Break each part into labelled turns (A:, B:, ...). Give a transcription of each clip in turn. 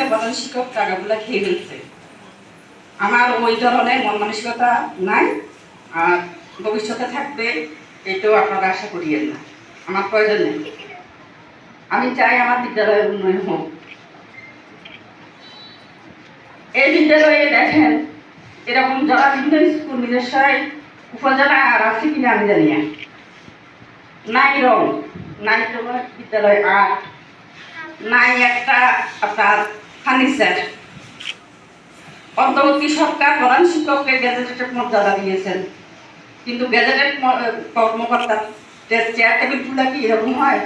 A: প্রধান শিক্ষক টাকাগুলো খেয়ে নিচ্ছে। আমার ওই ধরনের মন মানসিকতা নাই, আর ভবিষ্যতে থাকবে এটাও আপনারা আশা করিয়েন না। আমার প্রয়োজন নেই। আমি চাই আমার বিদ্যালয়ের উন্নয়ন হোক। এই বিদ্যালয়ে দেখেন এরকম যারা বিভিন্ন স্কুল নিজস্ব উপজেলা আর আছে কিনা আমি জানি না। নাই রং, নাই তোমার বিদ্যালয় আর নাই একটা আপনার ফার্নিচার। অন্তর্বর্তী সরকার প্রধান শিক্ষককে গ্যাজেটেড মর্যাদা দিয়েছেন, কিন্তু গ্যাজেটেড কর্মকর্তার চেয়ার টেবিলগুলো কি এরকম হয়?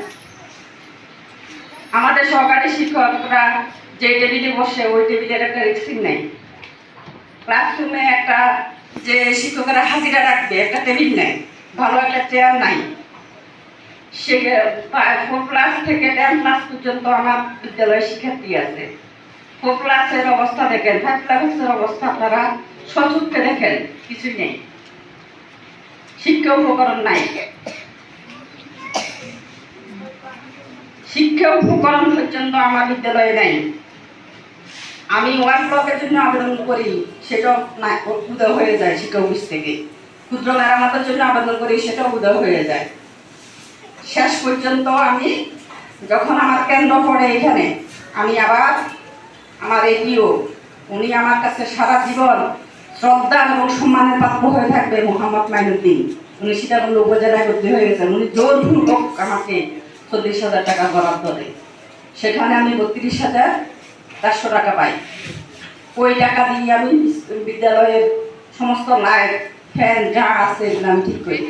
A: আমাদের সহকারী শিক্ষকরা যে টেবিলে বসে ওই টেবিলের একটা রিক্সিং নেই। ক্লাসরুমে একটা যে শিক্ষকেরা হাজিরা রাখবে একটা টেবিল নেই, ভালো একটা চেয়ার নাই। সে 4 ক্লাস থেকে 10 ক্লাস পর্যন্ত আমার বিদ্যালয়ে শিক্ষার্থী আছে। 4 ক্লাসের অবস্থা দেখেন, 5 ক্লাসের অবস্থা আপনারা সচক্ষে দেখেন, কিছুই নেই। শিক্ষা উপকরণ নাই। শিক্ষা উপকরণ পর্যন্ত আমার বিদ্যালয়ে নেই। আমি ওয়ান ব্লকের জন্য আবেদন করি, সেটাও না, উদয় হয়ে যায় শিক্ষা অফিস থেকে। ক্ষুদ্র মেরামতের জন্য আবেদন করি, সেটাও উদয় হয়ে যায়। শেষ পর্যন্ত আমি যখন আমার কেন্দ্র পড়ে এখানে, আমি আবার আমার এপিও উনি আমার কাছে সারা জীবন শ্রদ্ধা এবং সম্মানের পাত্র হয়ে থাকবে, মোহাম্মদ মাইনুদ্দিন। উনি সীতাকুণ্ড উপজেলায় ভর্তি হয়ে গেছেন। উনি জোরপূর্বক আমাকে 40,000 টাকা বরাদ্দ দেয়। সেখানে আমি 32,400 টাকা পাই। ওই টাকা দিয়ে আমি বিদ্যালয়ের সমস্ত লাইট ফ্যান যা আছে এগুলো আমি ঠিক করি।